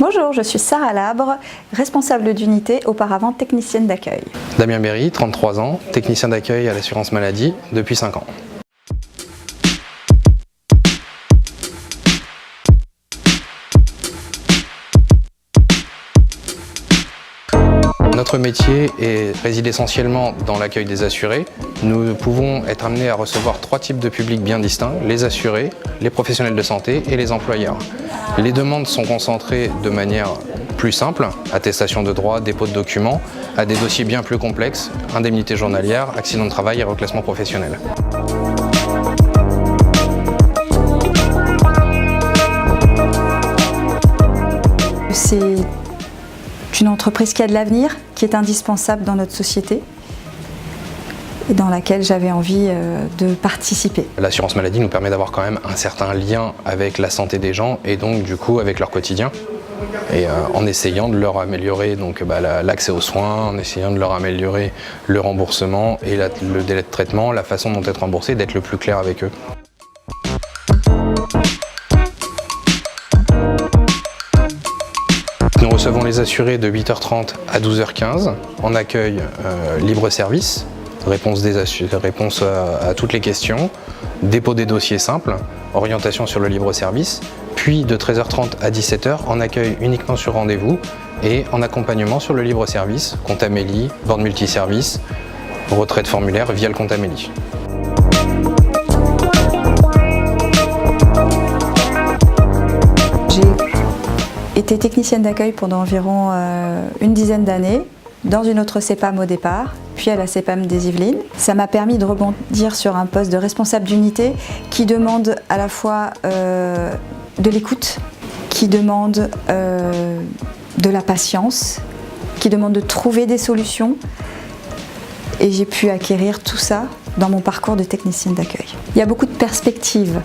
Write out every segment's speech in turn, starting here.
Bonjour, je suis Sarah Labre, responsable d'unité, auparavant technicienne d'accueil. Damien Berry, 33 ans, technicien d'accueil à l'assurance maladie depuis 5 ans. Notre métier réside essentiellement dans l'accueil des assurés. Nous pouvons être amenés à recevoir 3 types de publics bien distincts, les assurés, les professionnels de santé et les employeurs. Les demandes sont concentrées de manière plus simple, attestation de droits, dépôt de documents, à des dossiers bien plus complexes, indemnités journalières, accidents de travail et reclassement professionnel. C'est une entreprise qui a de l'avenir, qui est indispensable dans notre société et dans laquelle j'avais envie de participer. L'assurance maladie nous permet d'avoir quand même un certain lien avec la santé des gens et donc du coup avec leur quotidien. Et en essayant de leur améliorer l'accès aux soins, en essayant de leur améliorer le remboursement et le délai de traitement, la façon dont être remboursé, d'être le plus clair avec eux. Nous recevons les assurés de 8h30 à 12h15 en accueil libre service, réponse à toutes les questions, dépôt des dossiers simples, orientation sur le libre service, puis de 13h30 à 17h en accueil uniquement sur rendez-vous et en accompagnement sur le libre service, compte Amélie, borne multiservice, retrait de formulaire via le compte Amélie. J'ai été technicienne d'accueil pendant environ une dizaine d'années, dans une autre CEPAM au départ, puis à la CEPAM des Yvelines. Ça m'a permis de rebondir sur un poste de responsable d'unité qui demande à la fois de l'écoute, qui demande de la patience, qui demande de trouver des solutions. Et j'ai pu acquérir tout ça dans mon parcours de technicienne d'accueil. Il y a beaucoup de perspectives.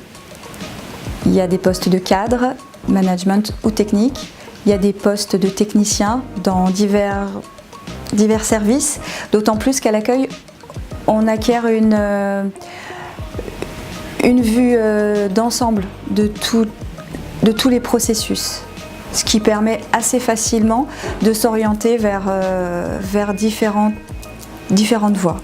Il y a des postes de cadre, management ou technique. Il y a des postes de techniciens dans divers services, d'autant plus qu'à l'accueil, on acquiert une vue d'ensemble de tous les processus, ce qui permet assez facilement de s'orienter vers différentes voies.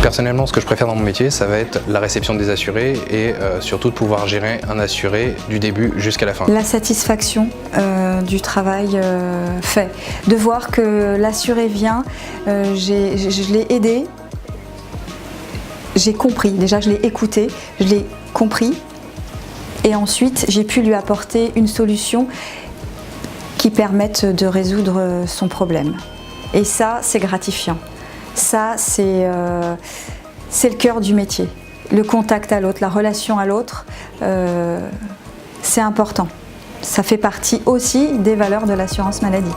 Personnellement, ce que je préfère dans mon métier, ça va être la réception des assurés et surtout de pouvoir gérer un assuré du début jusqu'à la fin. La satisfaction du travail fait. De voir que l'assuré vient, je l'ai aidé, j'ai compris, déjà je l'ai écouté, je l'ai compris et ensuite j'ai pu lui apporter une solution qui permette de résoudre son problème. Et ça, c'est gratifiant. Ça, c'est le cœur du métier. Le contact à l'autre, la relation à l'autre, c'est important. Ça fait partie aussi des valeurs de l'assurance maladie.